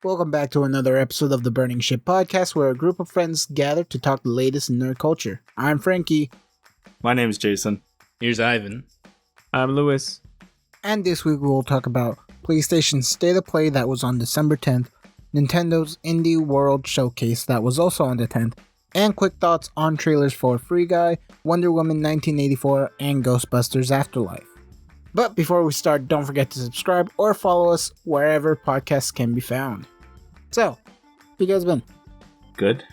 Welcome back to another episode of the Burning Ship podcast, where a group of friends gather to talk the latest in nerd culture. I'm Frankie. My name is Jason. Here's Ivan. I'm Lewis. And this week we will talk about PlayStation's State of Play that was on December 10th, Nintendo's Indie World Showcase that was also on the 10th, and quick thoughts on trailers for Free Guy, Wonder Woman 1984, and GhostBusters Afterlife. But before we start, don't forget to subscribe or follow us wherever podcasts can be found. So, how you guys been? Good.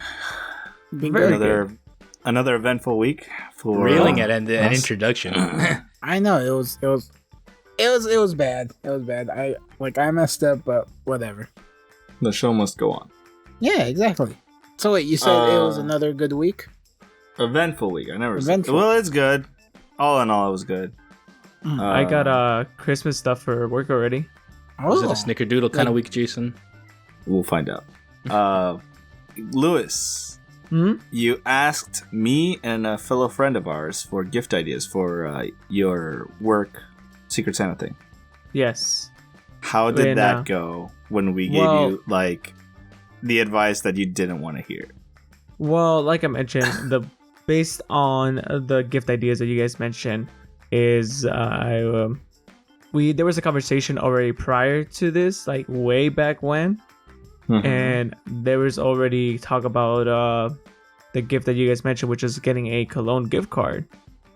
Been good. Another eventful week for Reeling at an introduction. I know it was bad. It was bad. I messed up, but whatever. The show must go on. Yeah, exactly. So wait, you said it was another good week? Eventful week. I never said. Eventful. Well, it's good. All in all, it was good. I got Christmas stuff for work already. Was it a snickerdoodle kind of week, Jason? We'll find out. Lewis, you asked me and a fellow friend of ours for gift ideas for your work Secret Santa thing. Yes. How did that go when we gave you the advice that you didn't want to hear? Well, like I mentioned, based on the gift ideas that you guys mentioned, is there was a conversation already prior to this, like way back when, and there was already talk about the gift that you guys mentioned, which is getting a cologne gift card,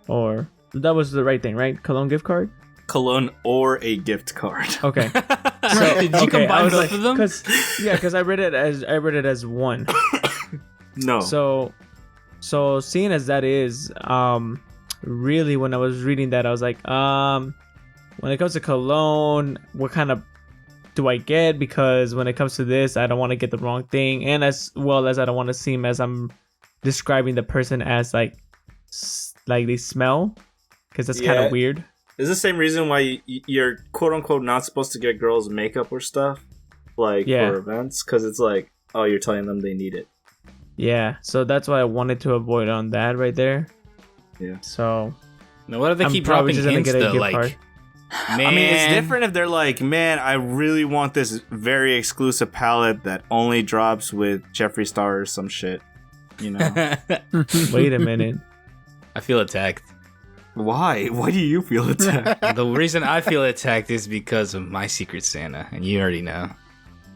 or that was the right thing, right? Cologne gift card. Cologne or a gift card. Okay. So, did you combine both of them? Because I read it as one. No. So seeing as that is, really when I was reading that, I was like, when it comes to cologne, what kind of do I get? Because when it comes to this, I don't want to get the wrong thing, and as well as I don't want to seem as I'm describing the person as like they smell, because that's kind of weird. Is the same reason why you're quote unquote not supposed to get girls makeup or stuff for events? Because it's like, oh, you're telling them they need it. Yeah. So that's why I wanted to avoid on that right there. Yeah. So. Now, what if they keep dropping hints though? Like, card. Man. I mean, it's different if they're like, man, I really want this very exclusive palette that only drops with Jeffree Star or some shit. You know. Wait a minute. I feel attacked. Why? Why do you feel attacked? The reason I feel attacked is because of my Secret Santa, and you already know.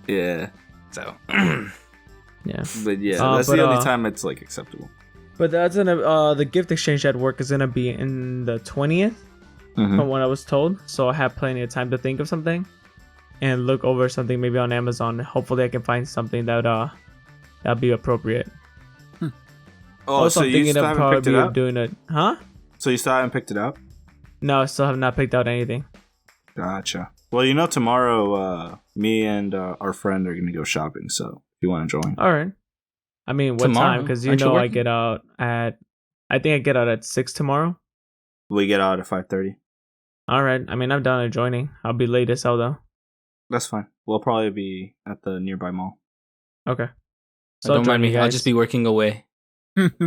Yeah. So. Yeah. But yeah, that's the only time it's like acceptable. But that's the gift exchange at work is gonna be in the 20th, from what I was told. So I have plenty of time to think of something, and look over something maybe on Amazon. Hopefully, I can find something that'd be appropriate. Oh, also, so I'm you thinking still of haven't picked it probably up? doing it, huh? So you still haven't picked it up? No, I still have not picked out anything. Gotcha. Well, tomorrow, me and our friend are gonna go shopping. So if you want to join, all right. I mean, what tomorrow? time? Because I get out at. I think I get out at 6 tomorrow. We get out at 5:30. All right. I mean, I'm down to joining. I'll be late as hell though. That's fine. We'll probably be at the nearby mall. Okay. So don't mind me, guys. I'll just be working away.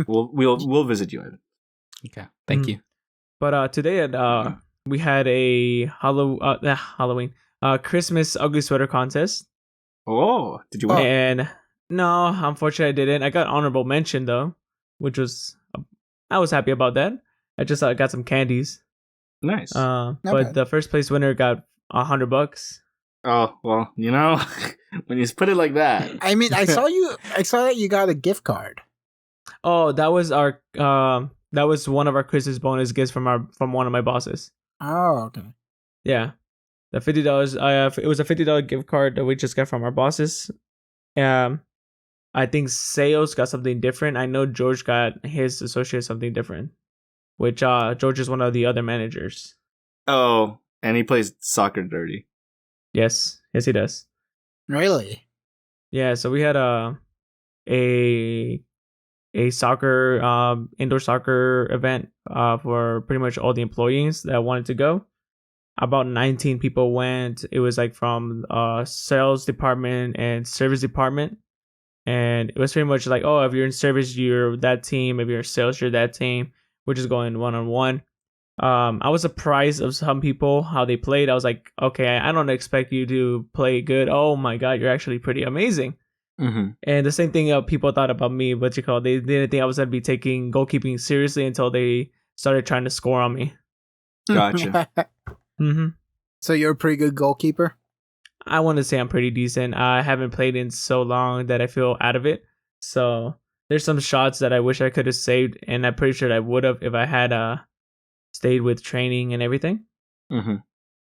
We'll visit you, Evan. Okay. Thank you. But today we had a Halloween Christmas ugly sweater contest. Oh, did you win? And no, unfortunately I didn't. I got honorable mention though, which was I was happy about that. I just got some candies. Nice. But bad. the first place winner got $100. Oh well, when you put it like that. I mean, I saw that you got a gift card. Oh, that was that was one of our Christmas bonus gifts from one of my bosses. Oh, okay. Yeah, the $50. It was a $50 gift card that we just got from our bosses. I think Sales got something different. I know George got his associate something different, which George is one of the other managers. Oh, and he plays soccer dirty. Yes, he does. Really? Yeah, so we had a soccer indoor soccer event for pretty much all the employees that wanted to go. About 19 people went. It was like from sales department and service department, and it was pretty much like, oh, if you're in service, you're that team. If you're in sales, you're that team. We're just going 1-on-1. I was surprised of some people how they played. I was like, okay, I don't expect you to play good. Oh my god, you're actually pretty amazing. Mm-hmm. And the same thing people thought about me. They didn't think I was gonna be taking goalkeeping seriously until they started trying to score on me. Gotcha. So you're a pretty good goalkeeper? I want to say I'm pretty decent. I haven't played in so long that I feel out of it. So there's some shots that I wish I could have saved, and I'm pretty sure I would have if I had stayed with training and everything. Mm-hmm.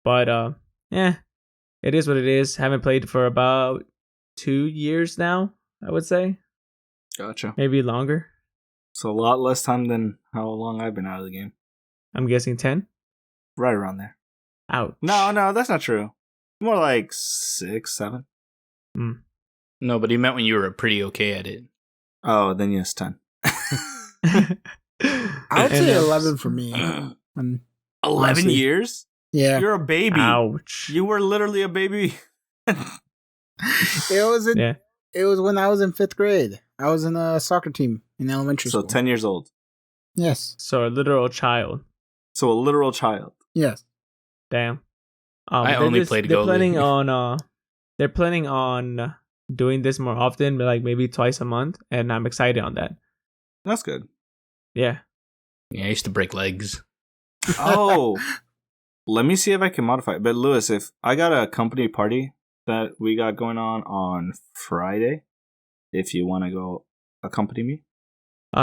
But it is what it is. Haven't played for about 2 years now, I would say. Gotcha. Maybe longer. So a lot less time than how long I've been out of the game. I'm guessing 10. Right around there. Ouch. No, that's not true. More like 6, 7. No, but he meant when you were pretty okay at it. Oh, then yes, 10. I would say 11 for me. 11 honestly. years? Yeah. You're a baby. Ouch. You were literally a baby. It was Yeah. It was when I was in 5th grade. I was in a soccer team in elementary So school. 10 years old. Yes. So a literal child. So a literal child. Yes. Damn. I only played They're goalie. planning on doing this more often, like maybe twice a month, and I'm excited on that. That's good. Yeah. Yeah, I used to break legs. Oh, let me see if I can modify it. But Lewis, if I got a company party that we got going on Friday, if you want to go accompany me.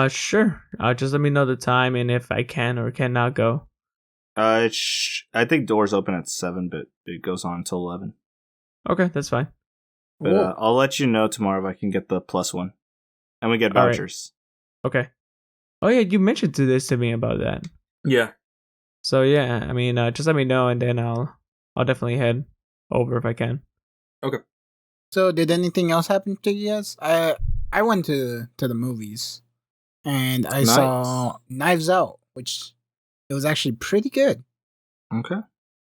Sure. Just let me know the time and if I can or cannot go. I think doors open at 7, but it goes on until 11. Okay, that's fine. But I'll let you know tomorrow if I can get the +1, and we get All right. vouchers. Okay. Oh yeah, you mentioned this to me about that. Yeah. So yeah, I mean, just let me know and then I'll definitely head over if I can. So did anything else happen to you guys? I went to the movies and I Nice. saw Knives Out, which it was actually pretty good. Okay.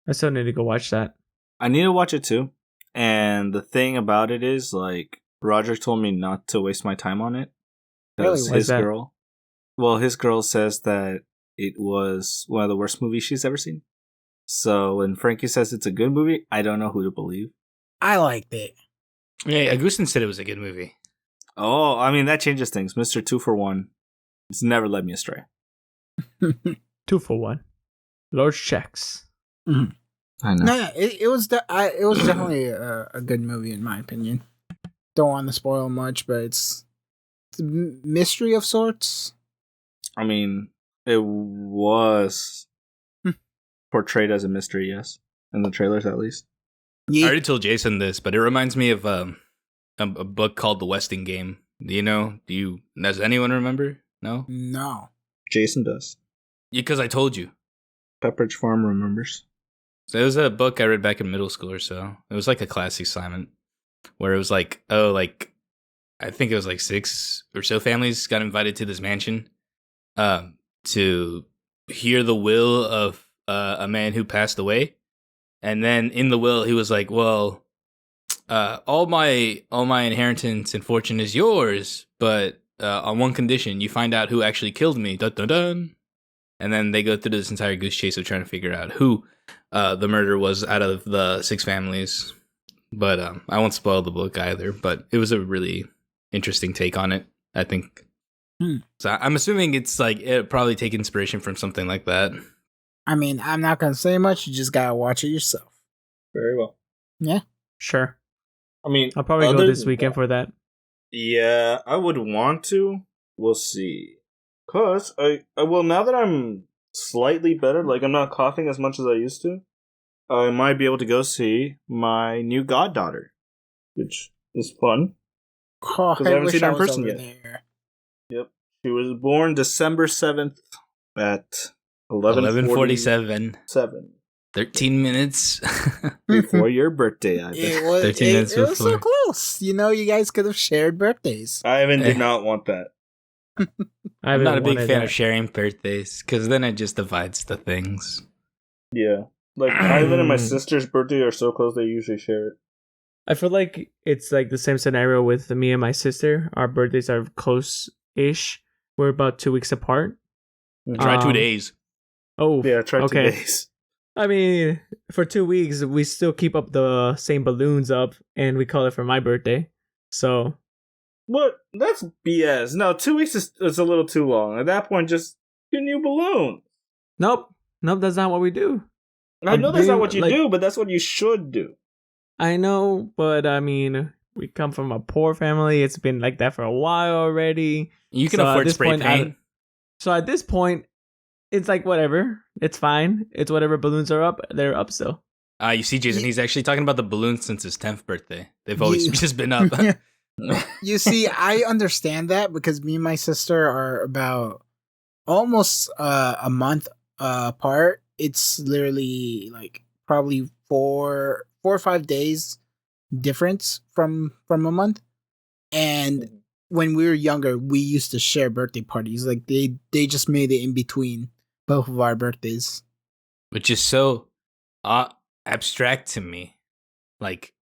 I still need to go watch that. I need to watch it too. And the thing about it is, like, Roger told me not to waste my time on it. Really? Because Why's his that? girl. Well, his girl says that it was one of the worst movies she's ever seen. So when Frankie says it's a good movie, I don't know who to believe. I liked it. Yeah, Agustin said it was a good movie. Oh, I mean, that changes things. Mr. 2 for 1. It's never led me astray. 2 for 1. Large checks. I know. No, yeah, it was it was definitely a good movie in my opinion. Don't want to spoil much, but it's a mystery of sorts. I mean, it was portrayed as a mystery, yes. In the trailers, at least. I Yeah. already told Jason this, but it reminds me of a book called The Westing Game. Does anyone remember? No? No. Jason does. Because I told you. Pepperidge Farm remembers. So it was a book I read back in middle school or so. It was like a classic assignment where it was like, I think it was like 6 or so families got invited to this mansion to hear the will of a man who passed away. And then in the will, he was like, well, all my inheritance and fortune is yours, but on one condition, you find out who actually killed me. Dun, dun, dun. And then they go through this entire goose chase of trying to figure out who the murderer was out of the 6 families. But I won't spoil the book either, but it was a really interesting take on it, I think. So I'm assuming it's like it probably take inspiration from something like that. I mean, I'm not gonna say much. You just gotta watch it yourself. Very well. Yeah. Sure. I mean, I'll probably go other this than weekend that- for that. Yeah, I would want to. We'll see. Cause well, now that I'm slightly better, like I'm not coughing as much as I used to, I might be able to go see my new goddaughter, which is fun. Oh, I haven't wish seen her in I was person over yet. there. Yep, she was born December 7th at 11:47. 11:47. 13 minutes. Before your birthday, I bet. It was, 13 minutes it was so before. close. You know, you guys could have shared birthdays. Ivan Eh. did not want that. I'm not a big fan of sharing birthdays because then it just divides the things. Yeah, like Ivan and my sister's birthday are so close; they usually share it. I feel like it's like the same scenario with me and my sister. Our birthdays are close-ish. We're about 2 weeks apart. Try 2 Um, days. Oh, Yeah, try okay. 2 days. I mean, for 2 weeks, we still keep up the same balloons up, and we call it for my birthday. So, What? That's BS. No, 2 weeks is a little too long. At that point, just get a new balloon. nope, that's not what we do. I know that's not what you Like- do, but that's what you should do. I know, but I mean, we come from a poor family. It's been like that for a while already. You can So at afford this spray point, paint. So at this point, it's like whatever. It's fine. It's whatever balloons are up. They're up still. You see, Jason, he's actually talking about the balloons since his 10th birthday. They've always You- just been up. You see, I understand that because me and my sister are about almost a month apart. It's literally like probably four or 5 days difference from a month. And when we were younger, we used to share birthday parties. Like they just made it in between both of our birthdays. Which is so abstract to me. Like,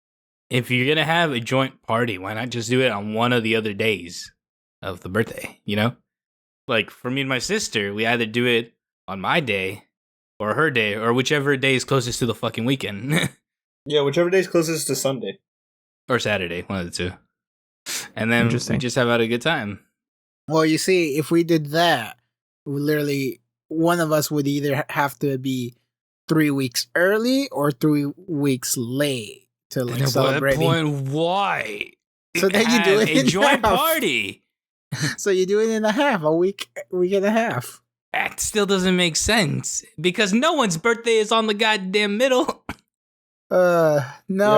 if you're gonna have a joint party, why not just do it on one of the other days of the birthday? You know, like for me and my sister, we either do it on my day or her day or whichever day is closest to the fucking weekend. Yeah, whichever day's closest to Sunday. Or Saturday, one of the two. And then we Interesting. just have had a good time. Well, you see, if we did that, we literally one of us would either have to be 3 weeks early or 3 weeks late to like And at celebrate. that point, why? So then you do Have it a in joint half. party. So you do it in a half, a week and a half. That still doesn't make sense because no one's birthday is on the goddamn middle. No,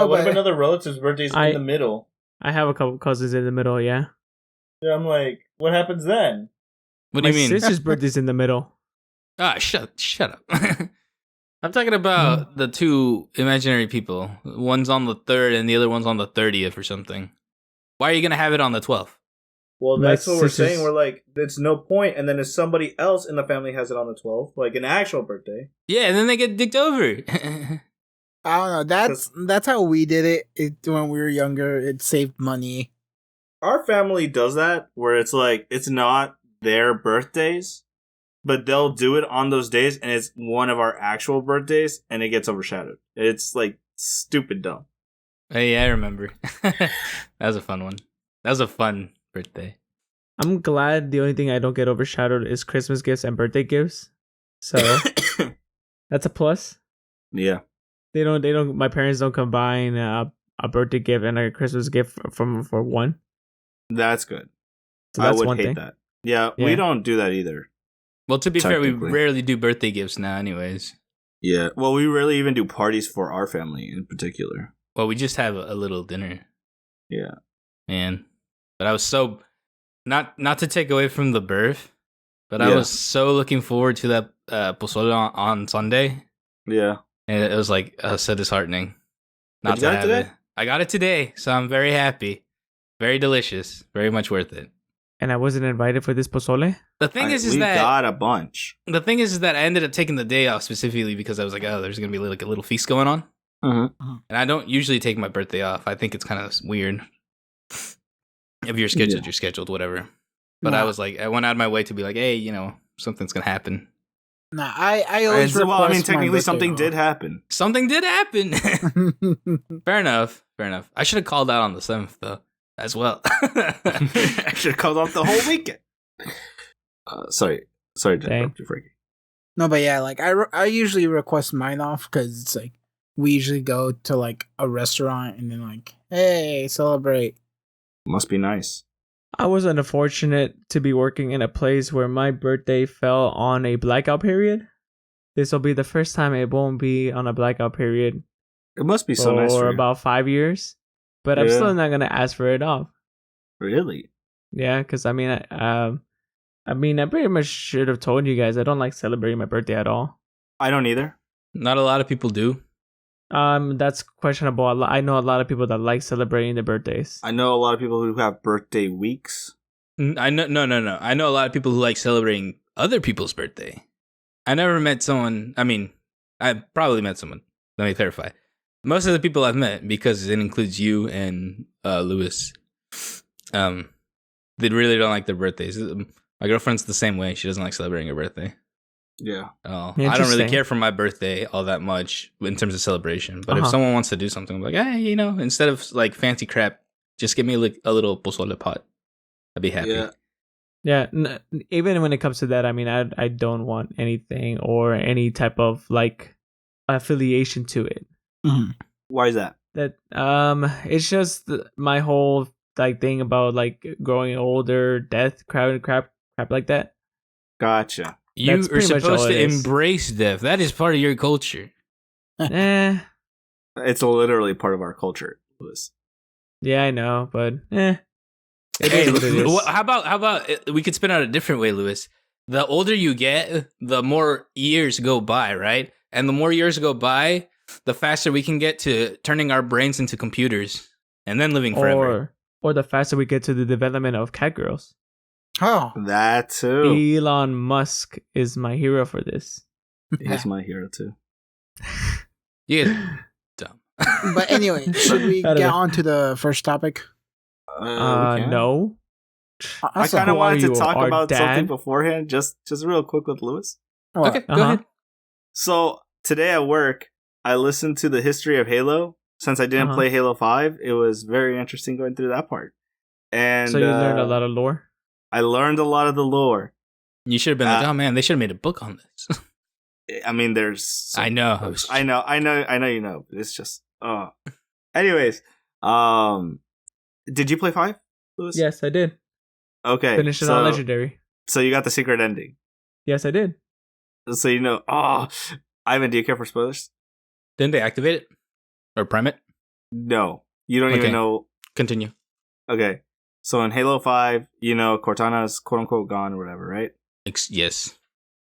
what if but another relative's birthday's in the middle? I have a couple cousins in the middle. Yeah, Yeah, I'm like, what happens then? What do you my mean? sister's birthday's in the middle. Ah, shut up. I'm talking about the two imaginary people. One's on the 3rd and the other one's on the 30th or something. Why are you gonna have it on the 12th? Well, My that's what we're sister's- saying. We're like, there's no point. And then if somebody else in the family has it on the 12th, like an actual birthday. Yeah, and then they get dicked over. I don't know. That's how we did it when we were younger. It saved money. Our family does that where it's like, it's not their birthdays, but they'll do it on those days and it's one of our actual birthdays and it gets overshadowed. It's like stupid dumb. Hey, I remember. That was a fun one. That was a fun birthday. I'm glad the only thing I don't get overshadowed is Christmas gifts and birthday gifts. So that's a plus. Yeah. They don't. My parents don't combine a birthday gift and a Christmas gift for one. That's good. So that's I would one hate thing. that. Yeah, Yeah. we don't do that either. Well, to be fair, we Technically. rarely do birthday gifts now anyways. Yeah. Well, we rarely even do parties for our family in particular. Well, we just have a little dinner. Yeah. Man. But I was so not to take away from the birth, but I Yeah. was so looking forward to that pozole on Sunday. Yeah. And it was like so disheartening not you to got it have today? it. I got it today, so I'm very happy. Very delicious. Very much worth it. And I wasn't invited for this pozole. The thing is we that got a bunch. the thing is that I ended up taking the day off specifically because I was like, oh, there's gonna be like a little feast going on, and I don't usually take my birthday off. I think it's kind of weird. If you're scheduled, you're scheduled, whatever. But I Nah. was like, I went out of my way to be like, hey, you know, something's gonna happen. Nah, I always Well, I mean, request my technically birthday something off. did happen. Something did happen. Fair enough. Fair enough. I should have called out on the 7th though, as well. I should have called off the whole weekend. Sorry to interrupt you, Frankie. No, but yeah, like I usually request mine off because it's like we usually go to like a restaurant and then like, hey, celebrate. Must be nice. I was unfortunate to be working in a place where my birthday fell on a blackout period. This will be the first time it won't be on a blackout period It must be so nice for for you. about 5 years. But I'm Yeah. still not gonna ask for it off. Really? Yeah, because I mean, I pretty much should have told you guys I don't like celebrating my birthday at all. I don't either. Not a lot of people do. That's questionable. I know a lot of people that like celebrating their birthdays. I know a lot of people who have birthday weeks. I know no. I know a lot of people who like celebrating other people's birthday. I never met someone. I mean, I probably met someone. Let me clarify. Most of the people I've met, because it includes you and Lewis, they really don't like their birthdays. My girlfriend's the same way. She doesn't like celebrating her birthday. Yeah. Oh, I don't really Interesting. care for my birthday all that much in terms of celebration. But if Uh-huh. someone wants to do something, I'm like, hey, you know, instead of like fancy crap, just give me a little pozole pot. I'd be happy. Yeah. Yeah, even when it comes to that, I mean, I don't want anything or any type of like affiliation to it. Mhm. Why is that? That it's just my whole like thing about like growing older, death, crap like that. Gotcha. You That's are pretty much supposed all to it is. embrace death. That is part of your culture. It's literally part of our culture, Lewis. Yeah, I know, but it Hey, is what it is. how about we could spin out a different way, Lewis? The older you get, the more years go by, right? And the more years go by, the faster we can get to turning our brains into computers and then living forever. Or the faster we get to the development of cat girls. Oh, That too. Elon Musk is my hero for this. He's my hero too. Yeah, dumb. but anyway, should we I don't get know. on to the first topic? We can. No. I kind of Who wanted are to you, talk our about something dad? beforehand, just real quick with Lewis. Oh, Okay, go Uh-huh. ahead. So today at work, I listened to the history of Halo. Since I didn't Uh-huh. play Halo 5, it was very interesting going through that part. And So you learned a lot of lore. I learned a lot of the lore. You should have been like, oh man, they should have made a book on this. I mean, there's. I know. I know. You know. It's just. Anyways, did you play 5, Lewis? Yes, I did. Okay. Finish it on legendary. So you got the secret ending. Yes, I did. So you know. Ivan, do you care for spoilers? Didn't they activate it or prime it? No, you don't Okay. even know. Continue. Okay. So in Halo 5, you know, Cortana's quote unquote gone or whatever, right? Yes.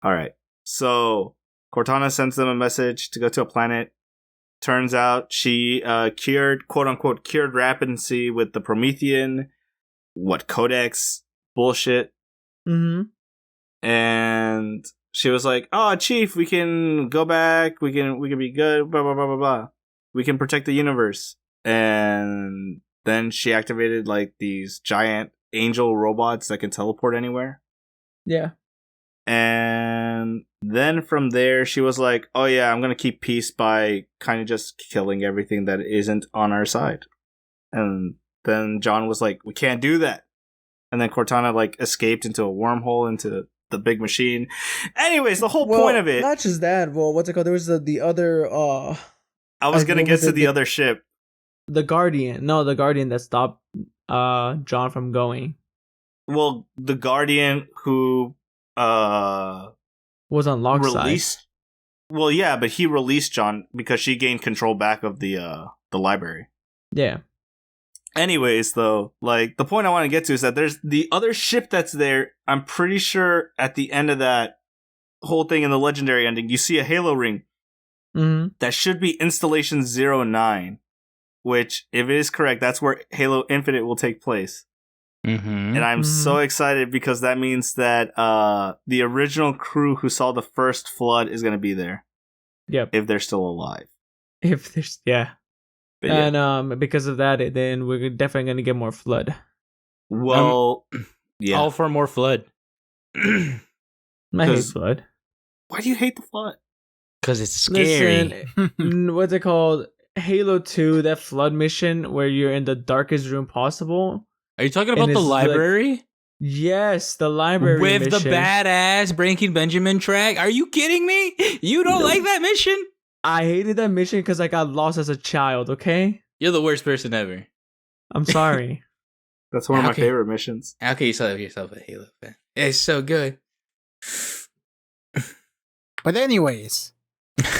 All right. So Cortana sends them a message to go to a planet. Turns out she cured, quote unquote, cured Rappancy with the Promethean, Codex bullshit. Mm-hmm. And she was like, "Oh, Chief, we can go back. We can be good. Blah blah blah blah blah. We can protect the universe." And then she activated like these giant angel robots that can teleport anywhere. Yeah. And then from there, she was like, "Oh yeah, I'm gonna keep peace by kind of just killing everything that isn't on our side." And then John was like, "We can't do that." And then Cortana like escaped into a wormhole into the big machine. Anyways, the whole point of it. Not just that. Well, what's it called? There was the other I was gonna what get was to it? the other ship. the Guardian. No, the Guardian that stopped John from going Well, the Guardian who was on Locke's side. released. Well, yeah, but he released John because she gained control back of the library. Yeah. Anyways, though, like the point I want to get to is that there's the other ship that's there. I'm pretty sure at the end of that whole thing in the legendary ending, you see a Halo ring Mm-hmm. that should be Installation 09, which, if it is correct, that's where Halo Infinite will take place. Mm-hmm. And I'm so excited because that means that the original crew who saw the first flood is going to be there Yep. if they're still alive. If there's But yeah. and because of that, then we're definitely gonna get more flood. Well, yeah. All for more flood. I hate 'Cause- flood. Why do you hate the flood? Because it's scary. Listen, what's it called? Halo 2, that flood mission where you're in the darkest room possible. Are you talking about And the it's like- library? Yes, the library With the mission. badass Breaking Benjamin track? Are you kidding me? You don't like that mission? I hated that mission because I got lost as a child. Okay, You're the worst person ever. I'm sorry. That's one of my Okay. favorite missions. How can you tell yourself a Halo fan? It's so good. But anyways,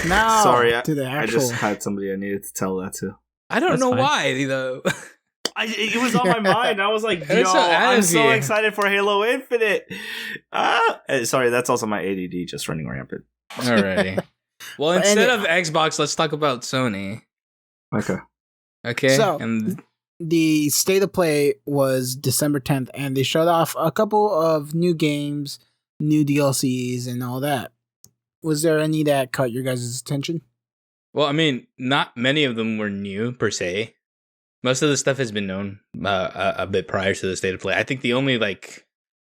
now Sorry, to the I actual. just had somebody I needed to tell that to. I don't That's know fine. why, though. It was on my mind. I was like, yo, It's so out I'm of so you. excited for Halo Infinite. Sorry, that's also my ADD just running rampant. Alrighty. Well, But instead of Xbox, let's talk about Sony. Okay. Okay? So- And The state of play was December 10th, and they showed off a couple of new games, new DLCs, and all that. Was there any that caught your guys' attention? well, I mean, not many of them were new per se. Most of the stuff has been known a bit prior to the state of play. I think the only like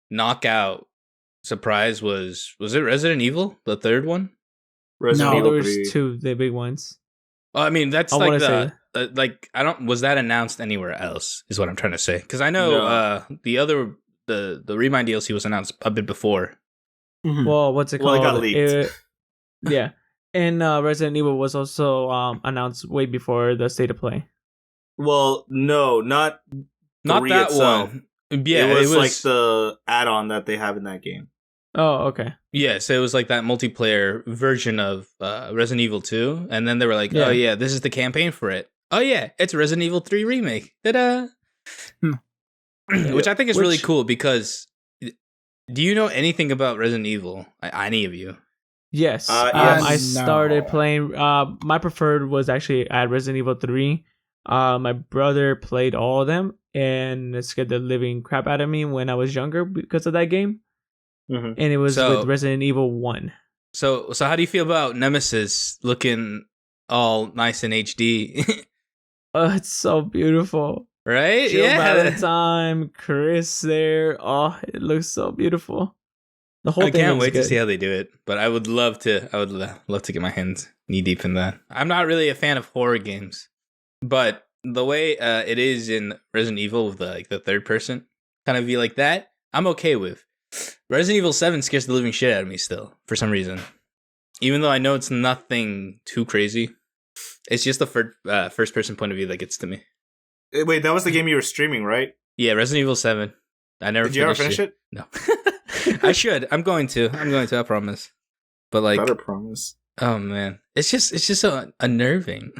knockout surprise was it Resident Evil, the third one? Resident No. Evil There was 3. two, the big ones. Well, I mean, that's I like wanna the say- like I don't was that announced anywhere else? Is what I'm trying to say. Because I know No. the Remind DLC was announced a bit before. Well, what's it Well, called? it got leaked. Yeah, and Resident Evil was also announced way before the state of play. Well, no, not Not 3 that itself. one. Yeah, it was like the add-on that they have in that game. Oh, okay. yeah. So it was like that multiplayer version of Resident Evil 2, and then they were like, Yeah. "Oh yeah, this is the campaign for it." Oh yeah, it's Resident Evil 3 remake. Ta-da! Which I think is really Which- cool because do you know anything about Resident Evil? Any of you? Yes. Yes. I started No. playing. My preferred was actually at Resident Evil 3. My brother played all of them and it scared the living crap out of me when I was younger because of that game. Mhm. And it was So- with Resident Evil 1. So how do you feel about Nemesis looking all nice in HD? Oh, it's so beautiful. Right? Jill yeah. Valentine, Chris there. Oh, it looks so beautiful. The whole I thing can't looks wait good. to see how they do it, but I would love to. Love to get my hands knee deep in that. I'm not really a fan of horror games, but the way it is in Resident Evil with the third person kind of view like that, I'm okay with. Resident Evil 7 scares the living shit out of me still for some reason, even though I know it's nothing too crazy. It's just the first person point of view that gets to me. Wait, that was the game you were streaming, right? Yeah, Resident Evil 7. I never Did you ever finish it? No. I should. I'm going to. I promise. But like, Better promise. oh man, it's just so unnerving.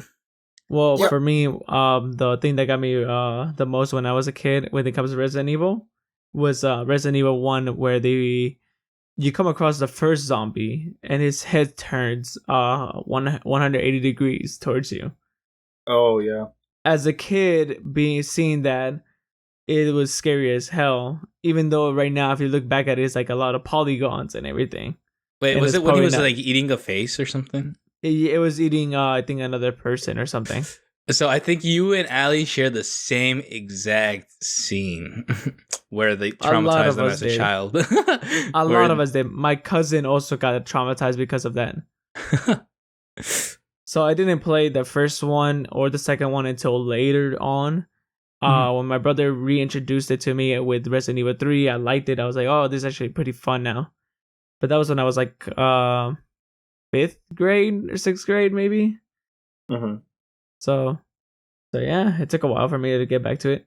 Well, Yep. for me, the thing that got me the most when I was a kid when it comes to Resident Evil was Resident Evil 1, where you come across the first zombie and his head turns 180 degrees towards you. Oh yeah. As a kid, seeing that, it was scary as hell. Even though right now, if you look back at it, it's like a lot of polygons and everything. Wait, And was it's it when he probably was not- like eating a face or something? It was eating, I think, another person or something. So I think you and Ali share the same exact scene where they A lot traumatized of them us as a did. child. A lot of us did. My cousin also got traumatized because of that. So I didn't play the first one or the second one until later on. When my brother reintroduced it to me with Resident Evil 3, I liked it. I was like, oh, this is actually pretty fun now. But that was when I was like 5th grade or 6th grade, maybe. Mm-hmm. So yeah, it took a while for me to get back to it.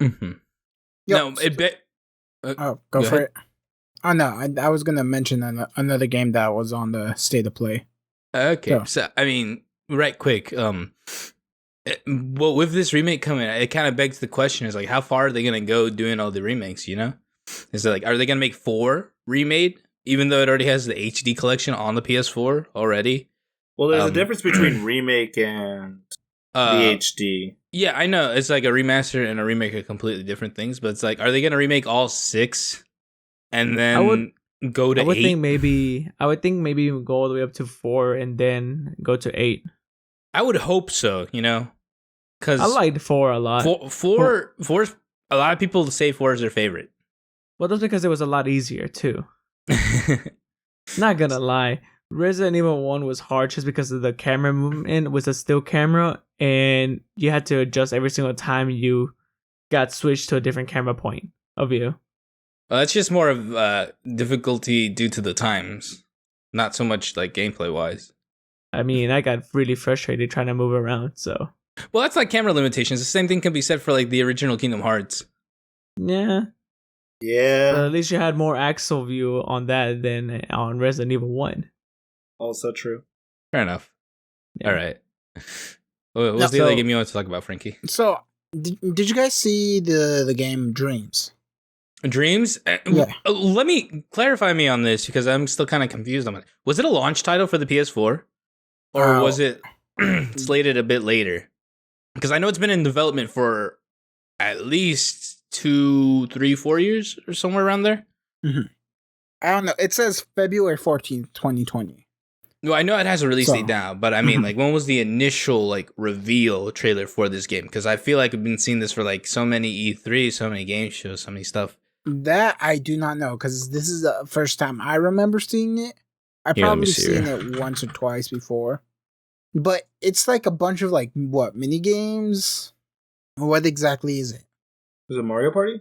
Mm-hmm. Yep. No, it be- Oh, Go go for ahead. it. Oh no, I was gonna mention another game that was on the state of play. Okay, Yeah. so I mean, right quick. Well, with this remake coming, it kind of begs the question: is like, how far are they gonna go doing all the remakes? You know, is it like, are they gonna make 4 remade, even though it already has the HD collection on the PS4 already? Well, there's a Um, difference between remake and Uh, the HD. Yeah, I know it's like a remaster and a remake are completely different things, but it's like, are they gonna remake all 6 and then I would- go to I would 8? think maybe go all the way up to 4 and then go to 8. I would hope so. You know, because I liked 4 a lot. four. A lot of people say 4 is their favorite. Well, that's because it was a lot easier too. Not gonna lie, Resident Evil 1 was hard just because of the camera movement was a still camera, and you had to adjust every single time you got switched to a different camera point of view. Well, that's just more of difficulty due to the times, not so much like gameplay wise. I mean, I got really frustrated trying to move around. So Well, that's like camera limitations. The same thing can be said for like the original Kingdom Hearts. yeah, but Yeah. at least you had more axle view on that than on Resident Evil 1. Also true. Fair enough. Yeah. All right. What's No, the other so- game you want to talk about, Frankie? So, did you guys see the game Dreams? Dreams? Yeah. Let me clarify me on this because I'm still kind of confused on it. Was it a launch title for the PS4? Or was it slated a bit later? Because I know it's been in development for at least 2, 3, 4 years or somewhere around there. I don't know. It says February 14th, 2020. No, I know it has a release So- date now, but I mean, Mhm. like, when was the initial like reveal trailer for this game? Because I feel like I've been seeing this for like so many E3, so many game shows, so many stuff. That I do not know because this is the first time I remember seeing it. I Here, let me probably see seen here. it once or twice before, but it's like a bunch of like what mini games. What exactly is it? Was it Mario Party?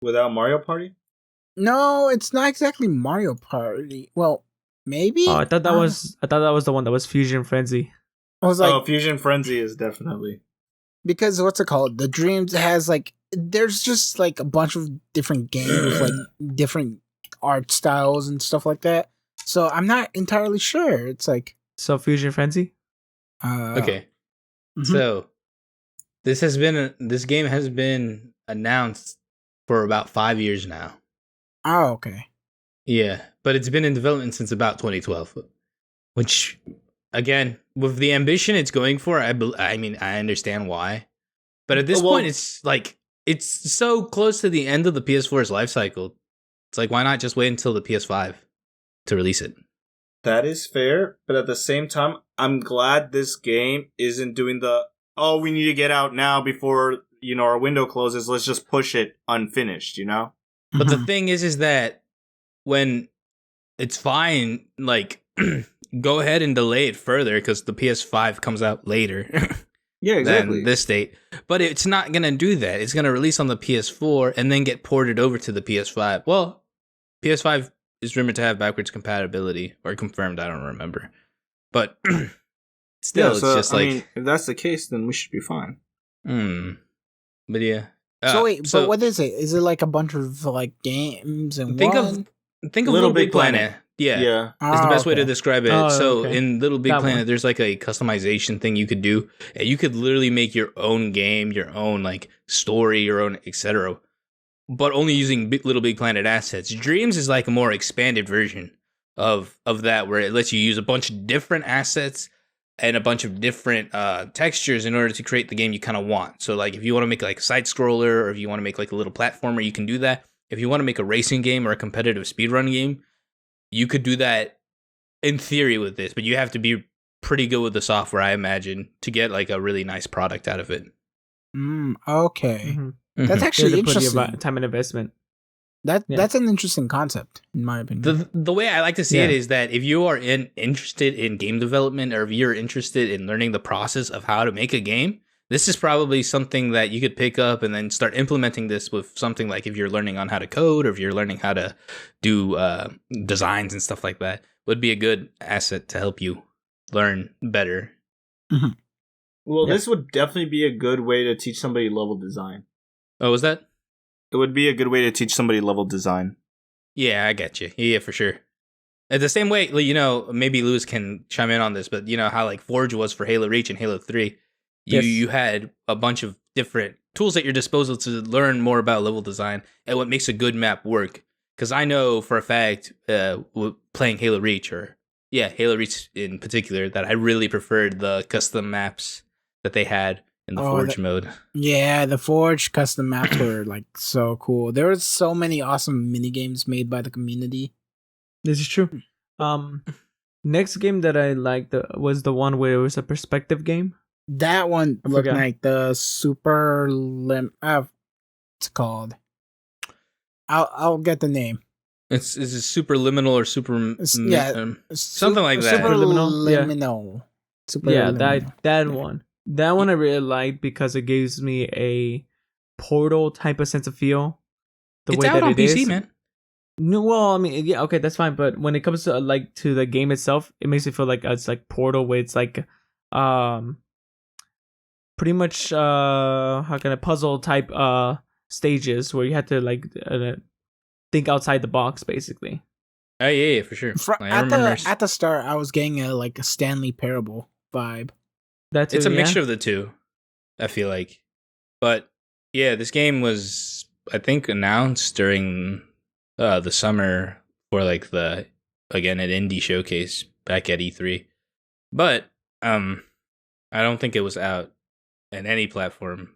Without Mario Party? No, it's not exactly Mario Party. Well, maybe. Oh, I thought that was the one that was Fusion Frenzy. I was like, Fusion Frenzy is definitely. because what's it called? The Dreams has like there's just like a bunch of different games with like different art styles and stuff like that. So I'm not entirely sure. It's like So Fusion Frenzy. Okay, mhm. so this game has been announced for about 5 years now. Oh, okay. Yeah, but it's been in development since about 2012, which, again, with the ambition it's going for, I mean, I understand why. But at this point, it's like, it's so close to the end of the PS4's life cycle. It's like, why not just wait until the PS5 to release it? That is fair, but at the same time, I'm glad this game isn't doing we need to get out now before, our window closes. Let's just push it unfinished, But the Mhm. thing is that when it's fine, like, go ahead and delay it further because the PS5 comes out later. Yeah, than this date. But it's not going to do that. It's going to release on the PS4 and then get ported over to the PS5. Well, PS5 is rumored to have backwards compatibility, or confirmed, I don't remember. But still, it's just like... if that's the case, then we should be fine. But yeah. So wait, but what is it? Is it like a bunch of like games and think one? of Little Big Planet. Yeah. Is the best way to describe it. In Little Big Planet, there's like a customization thing you could do. And you could literally make your own game, your own like story, your own etc. But only using Little Big Planet assets. Dreams is like a more expanded version of that, where it lets you use a bunch of different assets and a bunch of different textures in order to create the game you kind of want. So like if you want to make like a side scroller, or if you want to make like a little platformer, you can do that. If you want to make a racing game or a competitive speedrun game, you could do that in theory with this, but you have to be pretty good with the software, I imagine, to get like a really nice product out of it. Okay. Mhm. That's actually interesting. Time and investment. That's an interesting concept, in my opinion. The way I like to see it is that if you are interested in game development, or if you're interested in learning the process of how to make a game, this is probably something that you could pick up and then start implementing this with something like if you're learning on how to code, or if you're learning how to do designs and stuff like that, would be a good asset to help you learn better. Mm-hmm. Well, this would definitely be a good way to teach somebody level design. Oh, was that? It would be a good way to teach somebody level design. Yeah, I get you. Yeah, for sure. At the same way, maybe Lewis can chime in on this, but you know how like Forge was for Halo Reach and Halo 3? You had a bunch of different tools at your disposal to learn more about level design and what makes a good map work. Because I know for a fact, playing Halo Reach, Halo Reach in particular, that I really preferred the custom maps that they had in the Forge mode. Yeah, the Forge custom maps were like so cool. There were so many awesome mini games made by the community. This is true. Next game that I liked was the one where it was a perspective game. That one looked like the super what's it called? I'll get the name. It's is it Superliminal or Super something like that. Superliminal. That one. That one I really liked because it gives me a Portal type of sense of feel. It's out on PC, man. No, well, I mean, yeah, okay, that's fine. But when it comes to to the game itself, it makes me feel like it's like Portal, where it's like, pretty much how can I puzzle type stages where you have to think outside the box, basically. Oh yeah, for sure. At the start, I was getting a Stanley Parable vibe. It's a mixture of the two, I feel like. But yeah, this game was, I think, announced during the summer for an indie showcase back at E3. But I don't think it was out in any platform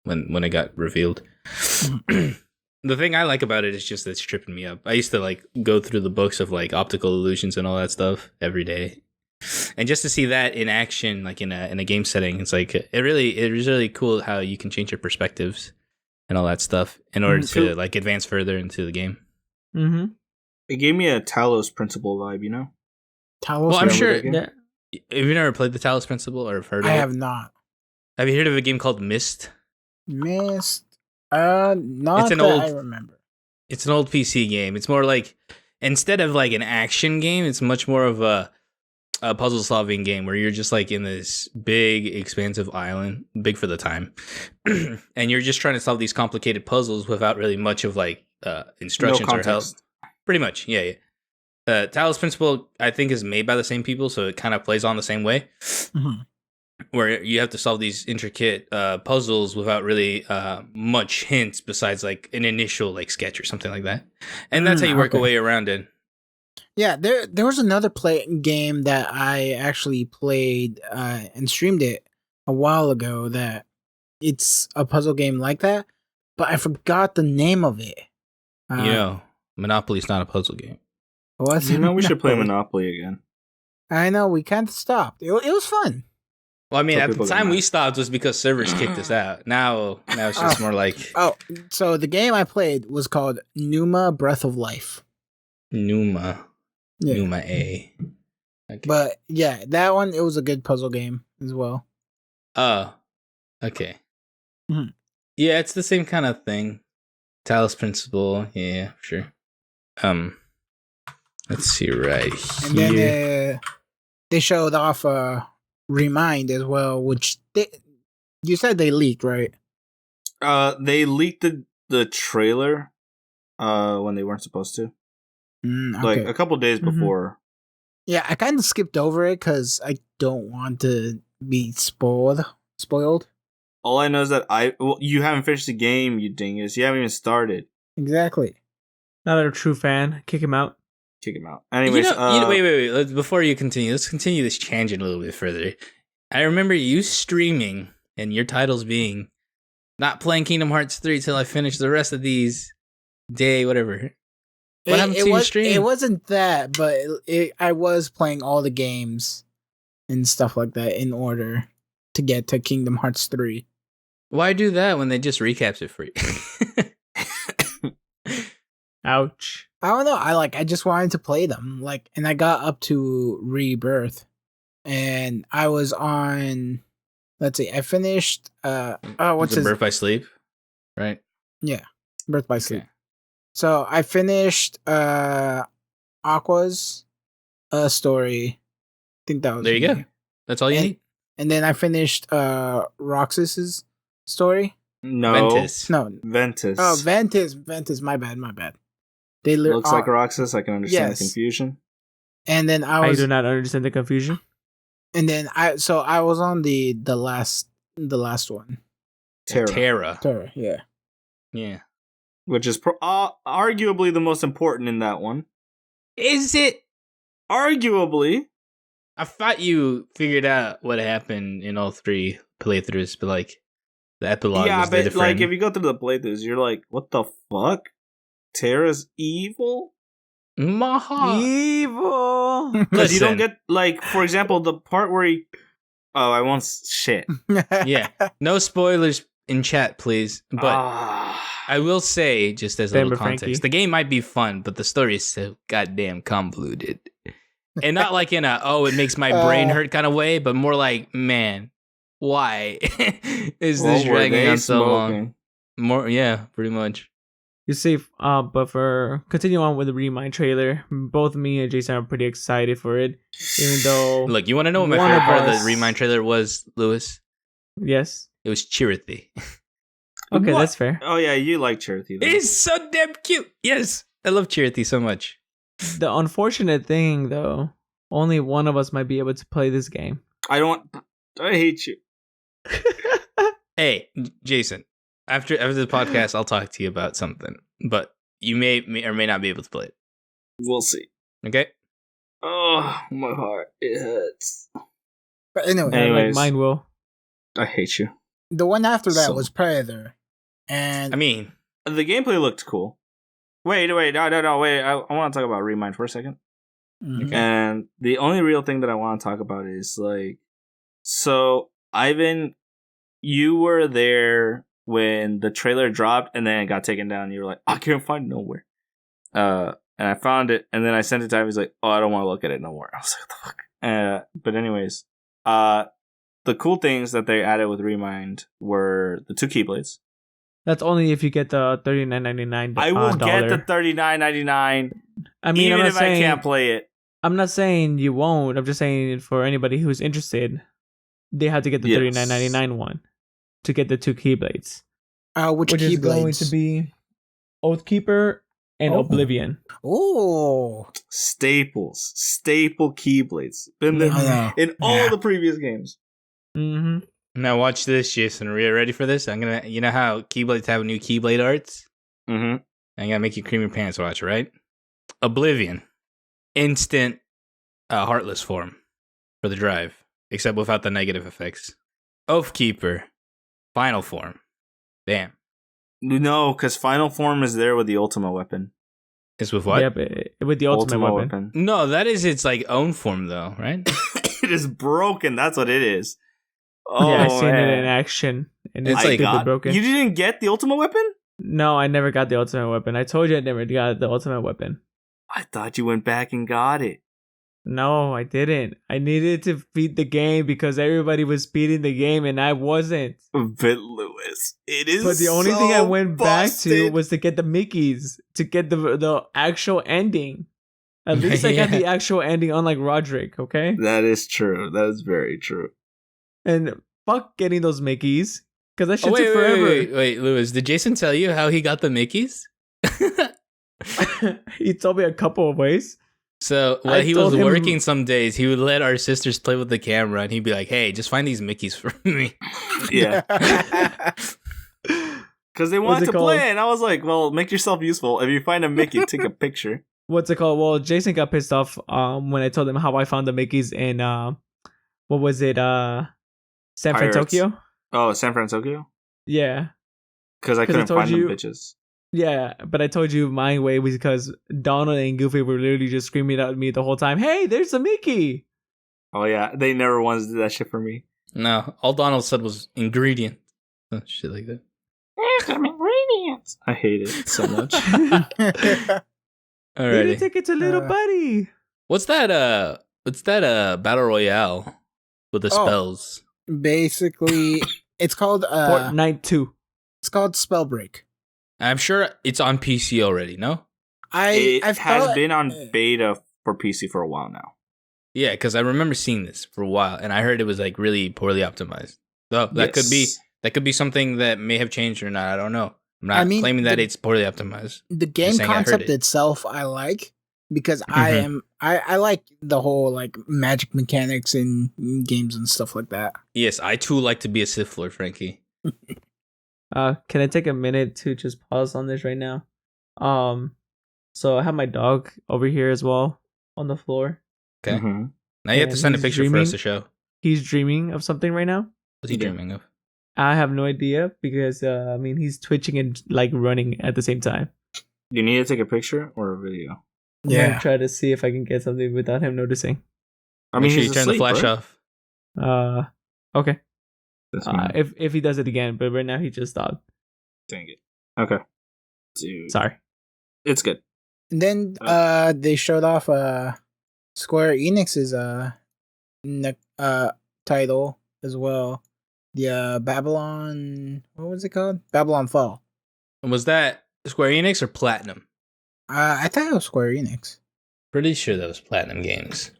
when it got revealed. The thing I like about it is just that it's tripping me up. I used to go through the books of optical illusions and all that stuff every day. And just to see that in action, in a game setting, it's it is really cool how you can change your perspectives and all that stuff in order True. to like advance further into the game. Mm-hmm. It gave me a Talos Principle vibe, you know? Talos. Well, I'm Remember sure. that game? Yeah. Have you never played the Talos Principle or have heard of I it? have not Have you heard of a game called Myst? missed. Not It's an that old- I remember. It's an old PC game. It's more like, instead of like an action game, it's much more of a puzzle solving game where you're just like in this big, expansive island, big for the time, and you're just trying to solve these complicated puzzles without really much of like instructions or help. context. Pretty much, yeah. Talos Principle, I think, is made by the same people, so it kind of plays on the same way, Mhm. where you have to solve these intricate puzzles without really much hints besides like an initial like sketch or something like that, and that's how you work okay. a way around it. Yeah, there was another game that I actually played and streamed it a while ago. That it's a puzzle game like that, but I forgot the name of it. You know, Monopoly's not a puzzle game. What's You know, we should play Monopoly? Monopoly again. I know we kind of stopped. It was fun. Well, I mean, Tell at the people time they're we not. stopped was because servers kicked us out. Now it's just more like Oh, so the game I played was called Numa Breath of Life. Numa, Yeah. Numa A. Okay. But yeah, that one, it was a good puzzle game as well. Okay. Mhm. Yeah, it's the same kind of thing. Talos Principle, yeah, sure. Let's see right And here. then they showed off Remind as well, which you said they leaked, right? They leaked the trailer when they weren't supposed to. Okay. Like a couple days Mhm. before. Yeah, I kind of skipped over it because I don't want to be spoiled. All I know is that you haven't finished the game, you dingus. You haven't even started. Exactly. Not a true fan. Kick him out. Kick him out. Anyways, wait. Before you continue, let's continue this tangent a little bit further. I remember you streaming and your titles being not playing Kingdom Hearts 3 till I finish the rest of these whatever. What happened to your stream? It wasn't that, but I was playing all the games and stuff like that in order to get to Kingdom Hearts 3. Why do that when they just recaps it for you? Ouch. I don't know. I just wanted to play them. And I got up to Rebirth, and I was on. Let's see. I finished. What's his Birth by Sleep, right? Birth by Sleep. So I finished Aqua's story. I think that was There you her go. name. That's all you need. And then I finished Roxas's story. no. Ventus. No. Ventus. Oh, Ventus. My bad. They Looks like Roxas. I can understand yes. the confusion. And then I do not understand the confusion. And then I was on the last one. Terra. Terra, yeah. Yeah. Which is arguably the most important in that one. Is it? Arguably. I thought you figured out what happened in all three playthroughs, but like the epilogue Yeah, was the but different. like if you go through the playthroughs, you're like, what the fuck? Terra's evil? Maha. Evil. Because you don't Listen. get, like, for example, the part where he... Oh, I won't... Shit. Yeah. No spoilers in chat, please. But I will say, just as a little Remember, context, Frankie. the game might be fun, but the story is so goddamn convoluted. And not like in a, it makes my brain hurt kind of way, but more like, man, why is this What were dragging they on so long? smoking? More, yeah, pretty much. You see, but for continue on with the Remind trailer, both me and Jason are pretty excited for it. Even though, Look, you want to know what my One favorite of part of us- the Remind trailer was, Lewis? yes, It was Chirithy. okay, What? that's fair. Oh, yeah, you like Cherokee, though. It's so damn cute. Yes, I love Chirithy so much. The unfortunate thing, though, only one of us might be able to play this game. I hate you. Hey, Jason, after the podcast, I'll talk to you about something, but you may or may not be able to play it. We'll see. Okay? Oh, my heart. It hurts. But anyway, Hey. Anyways. Like mine will. I hate you. the one after that So- was Predator. And I mean, The gameplay looked cool. Wait, no, wait. I want to talk about Remind for a second. Mhm. And the only real thing that I want to talk about is, like, so, Ivan, you were there when the trailer dropped and then it got taken down. You were like, I can't find it nowhere. And I found it, and then I sent it to him. He's like, oh, I don't want to look at it no more. I was like, what the fuck? But anyways, the cool things that they added with Remind were the 2 Keyblades. That's only if you get the $39.99. I will get the $39.99. I mean, even I'm not if saying, I can't play it. I'm not saying you won't. I'm just saying for anybody who's interested, they have to get the $39.99 one to get the 2 Keyblades. Which is going Keyblades? to be Oathkeeper and Oblivion. Oh, Staple Keyblades. Been there in all the previous games. Mm-hmm. Now watch this, Jason. Are you ready for this? You know how Keyblades have new Keyblade arts? Mm-hmm. I'm gonna make you cream your pants. Watch, right? Oblivion, instant, heartless form for the drive, except without the negative effects. Oathkeeper, final form, bam. No, because final form is there with the Ultima weapon. It's with what? Yep, with the ultimate weapon. No, that is its like own form though, right? It is broken. That's what it is. Oh, Yeah, I seen man. it in action, and It's it's like- stupid broken. You didn't get the Ultima weapon? No, I never got the ultimate weapon. I told you I never got the ultimate weapon. I thought you went back and got it. No, I didn't. I needed to beat the game because everybody was beating the game and I wasn't. But Lewis, it is. But the only thing I went back to busted. was to get the Mickeys, to get the actual ending. At least I got the actual ending, unlike Roderick, okay? That is true. That is very true. And fuck getting those Mickeys, because that shit took forever. Wait, Lewis, did Jason tell you how he got the Mickeys? He told me a couple of ways. So while he was working some days, he would let our sisters play with the camera and he'd be like, hey, just find these Mickeys for me. Yeah. Because they wanted to called? play, and I was like, well, make yourself useful. If you find a Mickey, take a picture. What's it called? Well, Jason got pissed off when I told him how I found the Mickeys in, what was it, San Pirates. Francisco? Oh, San Francisco? Yeah. Because I couldn't told find you- them bitches. Yeah, but I told you my way was because Donald and Goofy were literally just screaming at me the whole time, hey, there's a Mickey! Oh, yeah. They never once did that shit for me. No, all Donald said was ingredient. Oh, shit like that. There's some ingredients. I hate it so much. Need Alrighty. a ticket to Little Buddy! What's that battle royale with the Oh. spells? Basically, it's called Fortnite 2. it's called Spellbreak. I'm sure it's on PC already, no? It I've has thought- been on beta for PC for a while now. Yeah, because I remember seeing this for a while, and I heard it was like really poorly optimized. So that Yes. could be something that may have changed or not. I don't know. I'm not I mean, claiming that the- it's poorly optimized. The game saying I heard concept it. itself I like because Mhm. I like the whole like magic mechanics in games and stuff like that. Yes, I too like to be a Sith Lord, Frankie. Can I take a minute to just pause on this right now? So I have my dog over here as well on the floor. Okay. Mhm. Now you have to And send a he's picture for us dreaming. to show. He's dreaming of something right now. What's he Yeah. dreaming of? I have no idea because he's twitching and like running at the same time. You need to take a picture or a video. I'm gonna try to see if I can get something without him noticing. I Make mean, sure he's you turn the asleep, flash right? off. Okay. That's me. If he does it again, but right now he just stopped. Dang it. Okay. Dude. Sorry. It's good. And then they showed off Square Enix's title as well. The Babylon, what was it called? Babylon Fall. Was that Square Enix or Platinum? I thought it was Square Enix. Pretty sure that was Platinum Games.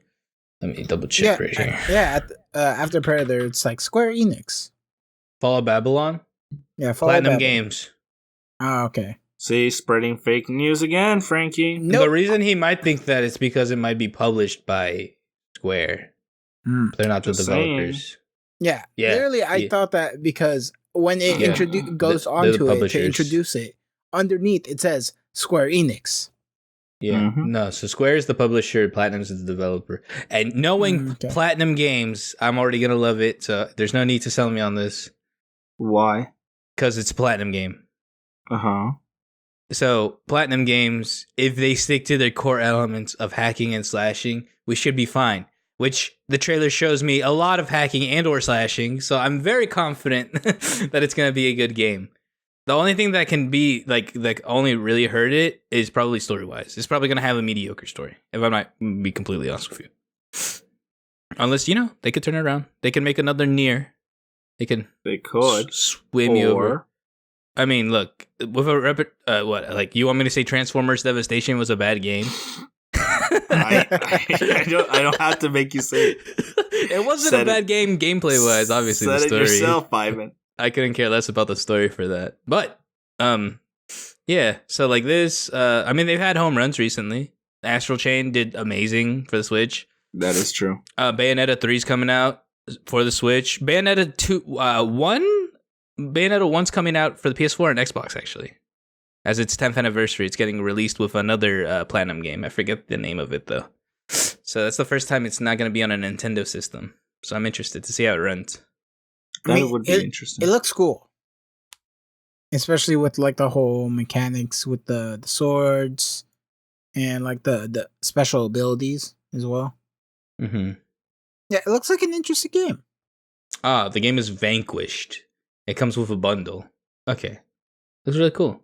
Let me double check right here. After Predator, it's like Square Enix. Fall of Babylon? Yeah, Fall Platinum Babylon. Games. Oh, okay. See, spreading fake news again, Frankie. Nope. The reason he might think that is because it might be published by Square. Hmm. They're not the Just saying. developers. Yeah, Yeah, literally, I yeah. thought that because when it Yeah. goes They're onto the it to publishers. introduce it, underneath it says Square Enix. Yeah, Mhm. no. So Square is the publisher, Platinum's the developer. And knowing Okay. Platinum Games, I'm already gonna love it. So there's no need to sell me on this Why? because it's a Platinum game. Uh-huh. So Platinum Games, if they stick to their core elements of hacking and slashing, we should be fine. Which the trailer shows me a lot of hacking and or slashing. So I'm very confident that it's gonna be a good game. The only thing that can be like only really hurt it is probably story wise. It's probably gonna have a mediocre story. If I might be completely honest with you, unless they could turn it around. They can make another Nier. They could swim you over. I mean, look, with a what? Like, you want me to say Transformers Devastation was a bad game? I don't have to make you say it. It wasn't a bad game gameplay wise. Obviously, the story. Said it yourself, Ivan. I couldn't care less about the story for that. But yeah. So like this, I mean, they've had home runs recently. Astral Chain did amazing for the Switch. That is true. Bayonetta 3's coming out for the Switch. Bayonetta 1's coming out for the PS4 and Xbox, actually. As its 10th anniversary, it's getting released with another Platinum game. I forget the name of it, though. So that's the first time it's not going to be on a Nintendo system. So I'm interested to see how it runs. That would be interesting. It looks cool. Especially with like the whole mechanics with the swords and like the special abilities as well. Mm-hmm. Yeah, it looks like an interesting game. The game is Vanquished. It comes with a bundle. Okay. Looks really cool.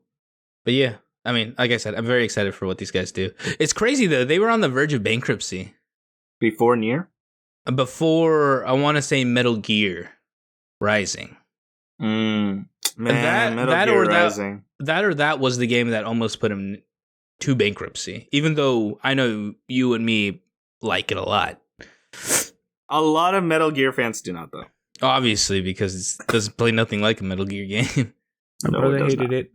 But yeah, I mean, like I said, I'm very excited for what these guys do. It's crazy, though. They were on the verge of bankruptcy. Before Nier? Before, I want to say Metal Gear Rising. Man, Metal Gear Rising. That was the game that almost put him to bankruptcy. Even though I know you and me like it a lot. A lot of Metal Gear fans do not, though. Obviously, because it doesn't play nothing like a Metal Gear game. My brother hated it.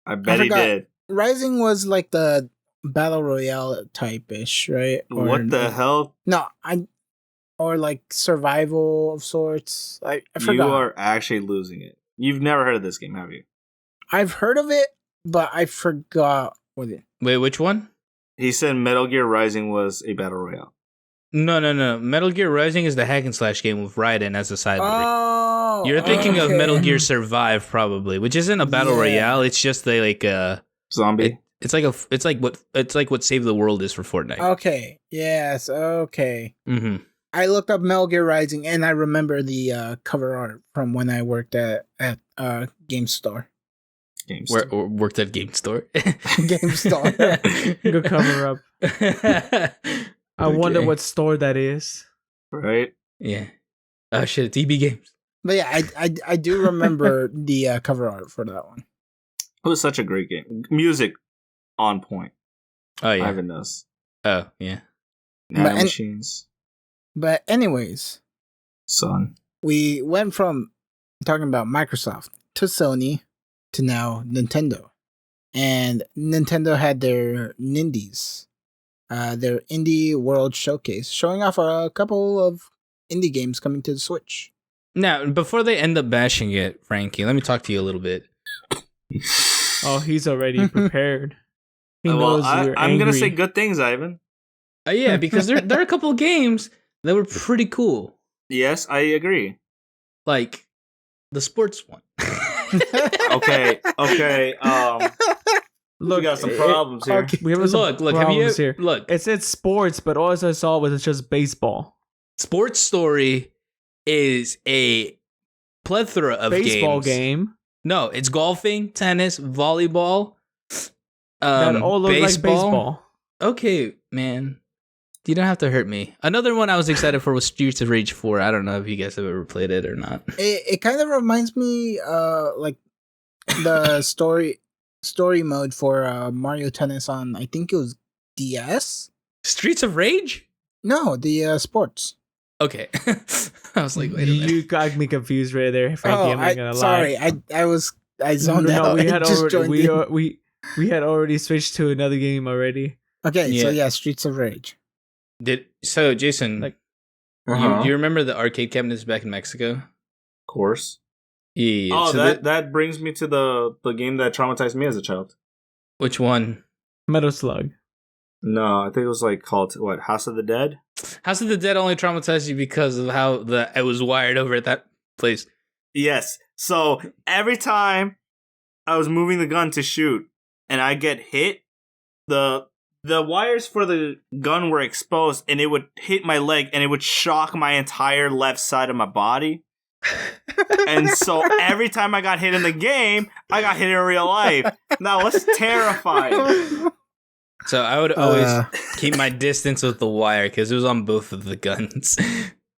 I bet he did. Rising was like the Battle Royale type-ish, right? What the hell? No, or like survival of sorts. I forgot. You are actually losing it. You've never heard of this game, have you? I've heard of it, but I forgot what it. Wait, which one? He said Metal Gear Rising was a Battle Royale. No. Metal Gear Rising is the hack and slash game with Raiden as a side. Oh, you're thinking of Metal Gear Survive, probably, which isn't a battle royale. It's just zombie. It's like what Save the World is for Fortnite. Okay. Yes. Okay. Mm-hmm. I looked up Metal Gear Rising, and I remember the cover art from when I worked at GameStore. Worked at GameStore. GameStore. Good cover up. I wonder what store that is. Right? Yeah. Oh shit, it's EB Games. But yeah, I do remember the cover art for that one. It was such a great game. Music on point. Oh yeah. Ivan knows. Oh yeah. Machines. But anyways, son, we went from talking about Microsoft to Sony to now Nintendo, and Nintendo had their Nindies. Their Indie World Showcase, showing off a couple of indie games coming to the Switch. Now, before they end up bashing it, Frankie, let me talk to you a little bit. Oh, he's already prepared. He knows you're angry. I'm going to say good things, Ivan. Yeah, because there are a couple of games that were pretty cool. Yes, I agree. Like the sports one. Okay. Look, we got some problems here. Okay. We have some problems here. Look, it said sports, but all I saw was just baseball. Sports Story is a plethora of baseball games. Game. No, it's golfing, tennis, volleyball. That all look like baseball. Okay, man. You don't have to hurt me. Another one I was excited for was Streets of Rage 4. I don't know if you guys have ever played it or not. It kind of reminds me like the story mode for Mario Tennis on, I think it was DS? Streets of Rage? No, the sports. Okay. I was like, wait a minute. You got me confused right there, Frankie. I'm not gonna lie. Sorry, I zoned out. We had already switched to another game already. Okay, yeah. So yeah, Streets of Rage. Jason, like, do you remember the arcade cabinets back in Mexico? Of course. Yeah. Oh, so that brings me to the game that traumatized me as a child. Which one? Metal Slug. No, I think it was like called House of the Dead. House of the Dead only traumatized you because of how it was wired over at that place. Yes. So every time I was moving the gun to shoot and I get hit, the wires for the gun were exposed and it would hit my leg and it would shock my entire left side of my body. And so every time I got hit in the game, I got hit in real life. That was terrifying. So I would always keep my distance with the wire because it was on both of the guns.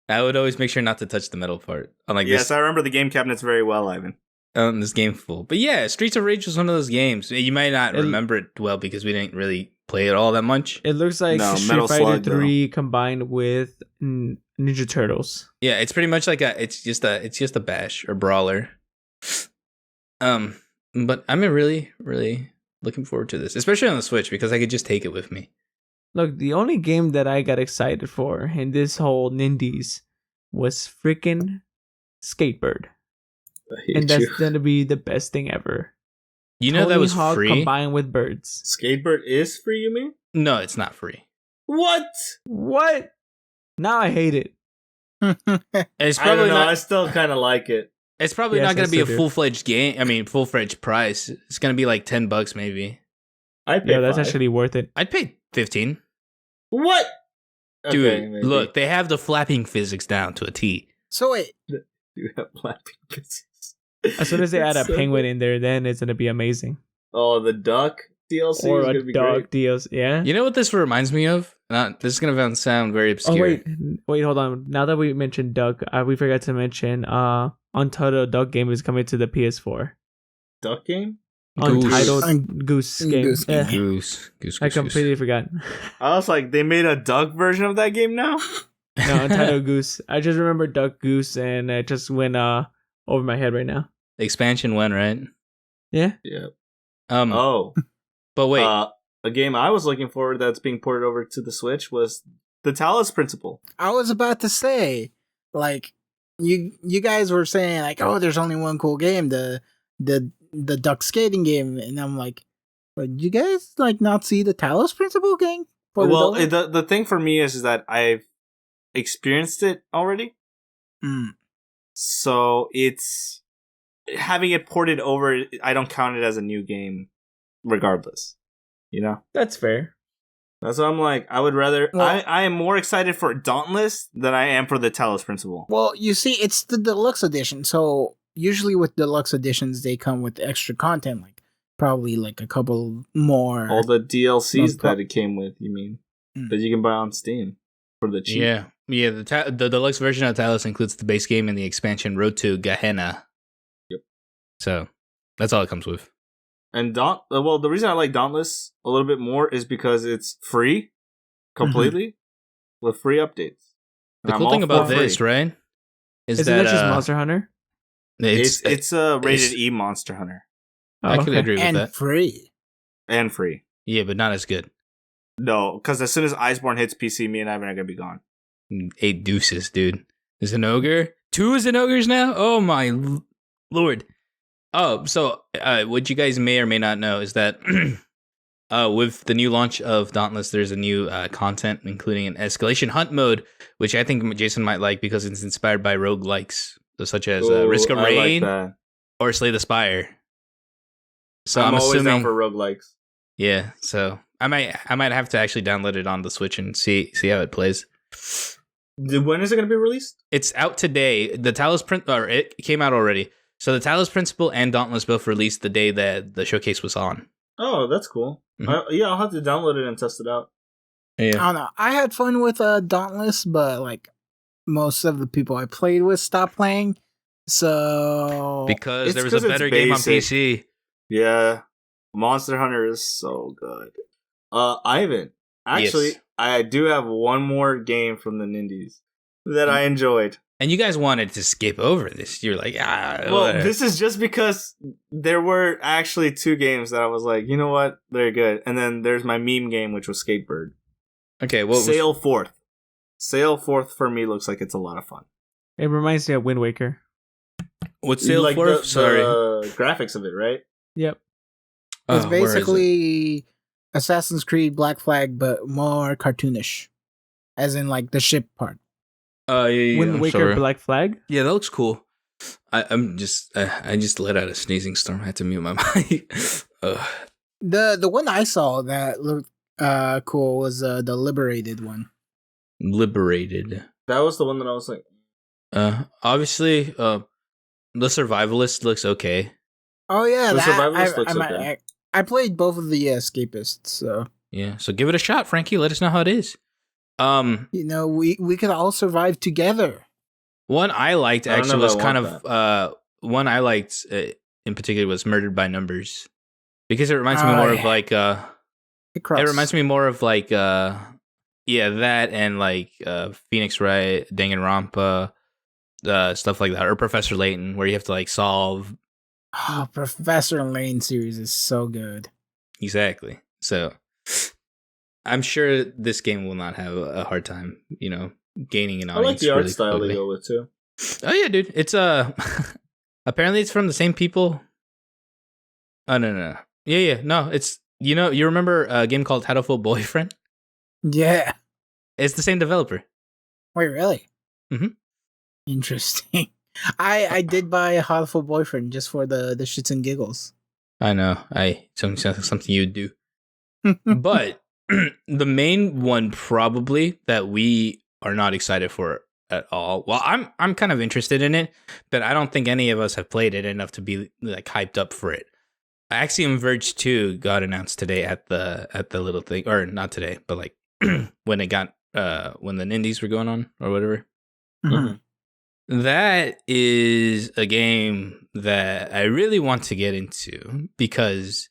I would always make sure not to touch the metal part. Unlike Yes, I remember the game cabinets very well, Ivan. this game full. But yeah, Streets of Rage was one of those games. You might not remember it well because we didn't really play it all that much. It looks like Street Metal Fighter Slug, 3 combined with Ninja Turtles. Yeah, it's pretty much like it's just a bash or brawler. But I'm really, really looking forward to this, especially on the Switch because I could just take it with me. Look, the only game that I got excited for in this whole Nindies was freaking Skatebird. And that's gonna be the best thing ever. You know Tony that was Hawk free? combined with birds. Skatebird is free, you mean? No, it's not free. What? What? Now I hate it. It's I don't probably know. I not. still kind of like it. It's probably Yes, not going I to be a still do. full-fledged game. I mean, full-fledged price. It's going to be like $10 maybe. I pay Yeah, that's 5. actually worth it. I'd pay 15. What? Dude, Okay, maybe. look, they have the flapping physics down to a T. So wait, You have flapping physics. As soon as they add a So penguin good. in there, then it's gonna be amazing. Oh, the duck DLC Or is a gonna be dog great. deals. Yeah. You know what this reminds me of? This is going to sound very obscure. Oh wait, hold on. Now that we mentioned Duck, we forgot to mention Untitled Duck game is coming to the PS4. Duck game? Goose. Untitled Goose game. Goose game. Goose. I completely forgot. I was like, they made a duck version of that game now? No, Untitled Goose. I just remember Duck Goose, and it just went over my head right now. The expansion went, right? Yeah. Yeah. Um, Oh. But wait. A game I was looking forward that's being ported over to the Switch was the Talos Principle. I was about to say, like, you guys were saying like, oh, there's only one cool game, the duck skating game, and I'm like, but you guys like not see the Talos Principle game? Well, the thing for me is that I've experienced it already. So it's having it ported over. I don't count it as a new game, regardless. You know, That's fair. that's what I'm like. I would rather. Well- I am more excited for Dauntless than I am for the Talos Principle. Well, you see, it's the deluxe edition, so usually with deluxe editions they come with extra content, like probably like a couple more. All the DLCs No pro- that it came with. You mean Mm. that you can buy on Steam for the cheap? yeah. Yeah, the deluxe version of Talos includes the base game and the expansion Road to Gehenna. Yep. So, that's all it comes with. And well, the reason I like Dauntless a little bit more is because it's free, completely, with free updates. The And cool I'm thing all about for this, free. right, is Isn't that that just Monster Hunter? It's a rated it's- E Monster Hunter I could okay. agree with and that. free. and free. Yeah, but not as good. No, because as soon as Iceborne hits PC, me and Ivan are gonna be gone. 8 deuces, dude. Is an ogre? 2 is an ogres now? Oh my lord. Oh, so what you guys may or may not know is that with the new launch of Dauntless, there's a new content, including an escalation hunt mode, which I think Jason might like because it's inspired by roguelikes, such as Ooh, Risk of I like Rain that. or Slay the Spire. So I'm I'm always assuming, down for roguelikes. yeah. So I might have to actually download it on the Switch and see how it plays. When is it gonna be released? It's out today. The Talos it came out already. So the Talos Principle and Dauntless both released the day that the showcase was on. Oh, that's cool. Mhm. Yeah, I'll have to download it and test it out. I don't know. I had fun with Dauntless, but like most of the people I played with stopped playing. So Because It's there was a 'cause it's better game on basic. PC. Yeah, Monster Hunter is so good. Ivan, actually, Yes. I do have one more game from the Nindies that I enjoyed. And you guys wanted to skip over this. You're like, Well, whatever. this is just because there were actually 2 games that I was like, you know what, they're good. And then there's my meme game, which was Skatebird. Okay, what was Sail Forth. Sail Forth for me looks like it's a lot of fun. It reminds me of Wind Waker. what's Sail like Forth? Sorry. the graphics of it, right? Yep. it's Oh, where is it? basically Assassin's Creed Black Flag, but more cartoonish, as in like the ship part. Yeah, Wind I'm Waker sorry. Black Flag. Yeah, that looks cool. I just let out a sneezing storm. I had to mute my mic. Ugh. The one I saw that looked cool was the Liberated one. Liberated. That was the one that I was like, Obviously, the Survivalist looks okay. Oh yeah, The that, Survivalist looks okay. I played both of the Escapists, so Yeah, so give it a shot, Frankie. Let us know how it is. we could all survive together. One I liked I don't know actually if was I kind want of one I liked in particular was Murdered by Numbers because it reminds me more of like it reminds me more of like yeah, that and like Phoenix Wright, Danganronpa, stuff like that, or Professor Layton, where you have to like solve. Oh, Professor Lane series is so good. Exactly. So I'm sure this game will not have a hard time, gaining an I like audience. the art really style quickly. they go with too. Oh yeah, dude. It's apparently it's from the same people. Oh no. Yeah. No, it's you remember a game called Hatoful Boyfriend? Yeah. It's the same developer. Wait, really? Mm-hmm. Interesting. I did buy a Hatful Boyfriend just for the shits and giggles. I know. Something you'd do. But the main one probably that we are not excited for at all. Well, I'm kind of interested in it, but I don't think any of us have played it enough to be like hyped up for it. Axiom Verge 2 got announced today at the little thing, or not today, but like when it got when the indies were going on or whatever. Mhm. That is a game that I really want to get into because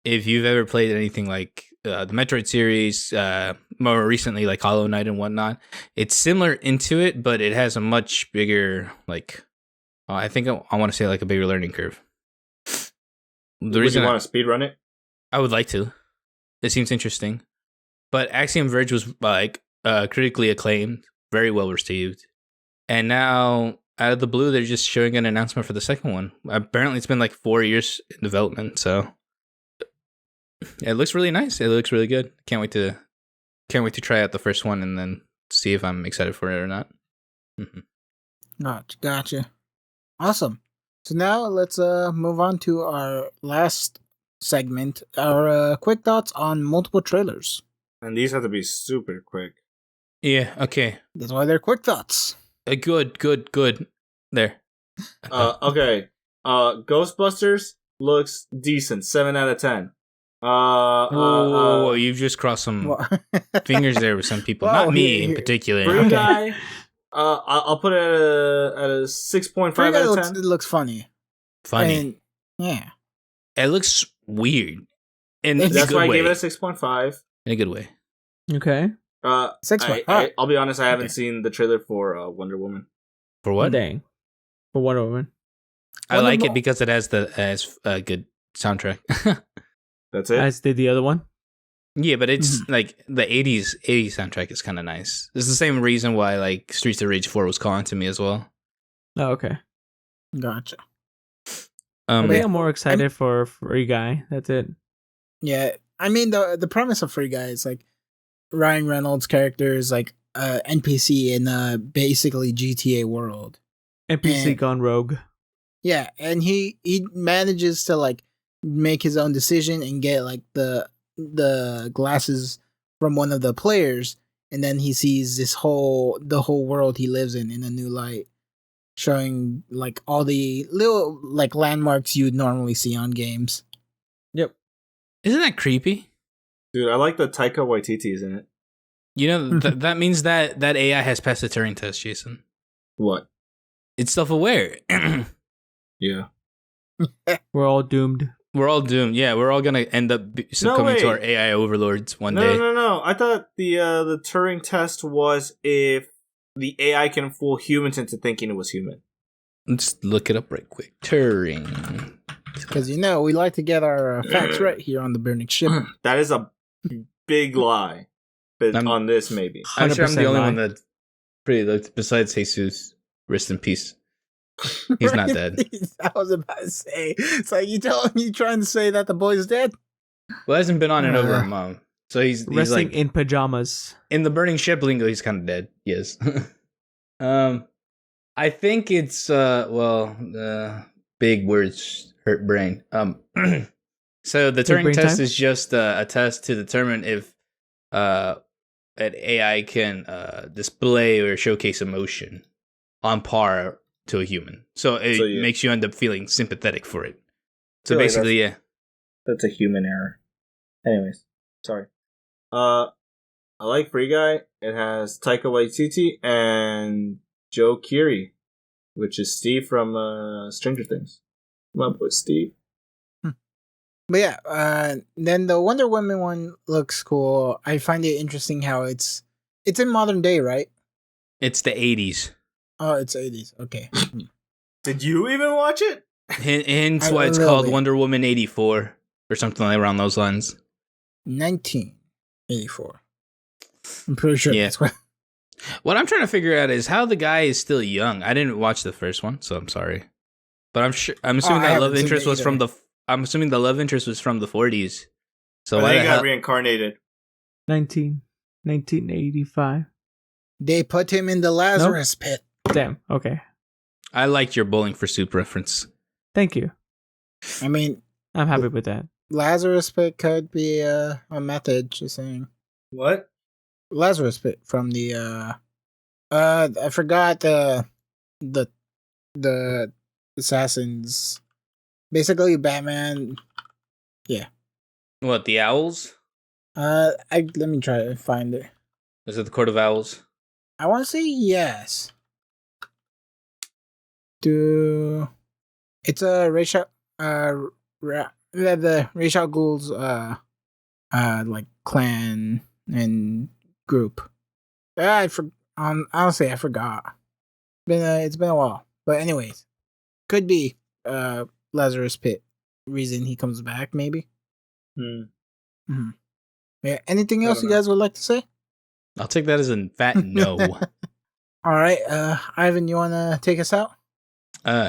if you've ever played anything like the Metroid series, more recently like Hollow Knight and whatnot, it's similar into it, but it has a much bigger like I think I want to say like a bigger learning curve. The Would you want to speedrun it? I would like to. It seems interesting. But Axiom Verge was like critically acclaimed, very well received. And now out of the blue they're just showing an announcement for the second one. Apparently it's been like 4 years in development, so it looks really nice. It looks really good. Can't wait to try out the first one and then see if I'm excited for it or not. Mm-hmm. Gotcha. Awesome. So now let's move on to our last segment, our quick thoughts on multiple trailers. And these have to be super quick. Yeah, okay. That's why they're quick thoughts. Good. There. Okay. Ghostbusters looks decent. 7 out of 10. Whoa, you've just crossed some fingers there with some people. Not me in particular. Free Guy. I'll put it at a 6.5 out of 10. It looks funny. And, yeah. It looks weird. And that's why I gave it a 6.5. In a good way. Okay. 6.5. I'll be honest, I haven't seen the trailer for Wonder Woman. For what? Dang. For Wonder Woman. I like it because it has a good soundtrack. That's it? As did the other one? Yeah, but it's like the 80s soundtrack is kind of nice. It's the same reason why like Streets of Rage 4 was calling to me as well. Oh, okay. Gotcha. I think I'm more excited for Free Guy. That's it. Yeah. I mean, the premise of Free Guy is like Ryan Reynolds' character is like NPC in a basically GTA world. NPC gone rogue. Yeah, and he manages to like make his own decision and get like the glasses from one of the players, and then he sees the whole world he lives in a new light, showing like all the little like landmarks you'd normally see on games. Yep. Isn't that creepy? Dude, I like the Taika Waititi's in it. You know, that means that AI has passed the Turing test, Jason. What? It's self-aware. Yeah. We're all doomed. We're all doomed. Yeah, we're all gonna end up succumbing to our AI overlords one day. No. I thought the Turing test was if the AI can fool humans into thinking it was human. Let's look it up right quick. Turing. Because we like to get our facts right here on the Burning Ship. That is a big lie. But on this, maybe. I'm sure I'm the only lie. one that pretty looked. Besides Jesus, rest in peace. He's not dead. I was about to say, it's like you trying to say that the boy's dead? Well, it hasn't been on in over a month. So he's resting like, in pajamas. In the Burning Ship lingo, he's kind of dead. Yes. I think it's big words hurt brain. So the Turing test is just a test to determine if an AI can display or showcase emotion on par to a human. So it makes you end up feeling sympathetic for it. So basically, that's a human error. Anyways, sorry. I like Free Guy. It has Taika Waititi and Joe Keery, which is Steve from Stranger Things. My boy Steve. But yeah, then the Wonder Woman one looks cool. I find it interesting how it's in modern day, right? It's the 80s. Oh, it's 80s. Okay. Did you even watch it? Hence why it's called Wonder Woman 84 or something like around those lines. 1984. I'm pretty sure that's what. What I'm trying to figure out is how the guy is still young. I didn't watch the first one, so I'm sorry. But I'm assuming that love interest was from the. I'm assuming the love interest was from the 40s. So why they got reincarnated? 1985. They put him in the Lazarus pit. Damn. Okay. I liked your Bowling for Soup reference. Thank you. I mean, I'm happy with that. Lazarus pit could be a method. Just saying. What? Lazarus pit from the I forgot the assassins. Basically, Batman. Yeah. What, the Owls? let me try to find it. Is it the Court of Owls? I want to say yes. It's a Rachel the Rachel Ghoul's like clan and group. Honestly I forgot. It's been a while. But anyways, could be Lazarus Pit reason he comes back maybe. Mm-hmm. Yeah. Anything else you guys would like to say? I'll take that as a fat no. All right, Ivan, you want to take us out?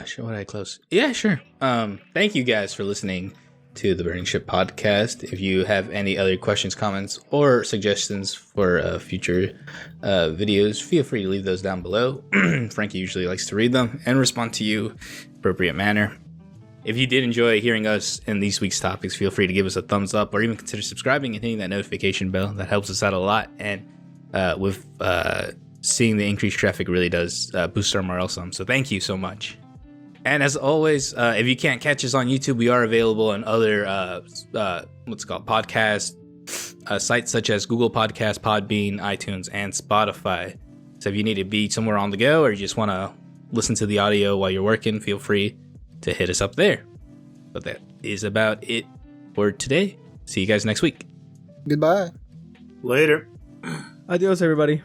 Sure. Would I close? Yeah, sure. Thank you guys for listening to the Burning Ship podcast. If you have any other questions, comments, or suggestions for future videos, feel free to leave those down below. Frankie usually likes to read them and respond to you in appropriate manner. If you did enjoy hearing us in these week's topics, feel free to give us a thumbs up or even consider subscribing and hitting that notification bell. That helps us out a lot. And with seeing the increased traffic really does boost our morale some. So thank you so much. And as always, if you can't catch us on YouTube, we are available on other podcast sites such as Google Podcasts, Podbean, iTunes, and Spotify. So if you need to be somewhere on the go or you just want to listen to the audio while you're working, feel free to hit us up there. But that is about it for today. See you guys next week. Goodbye. Later. Adios, everybody.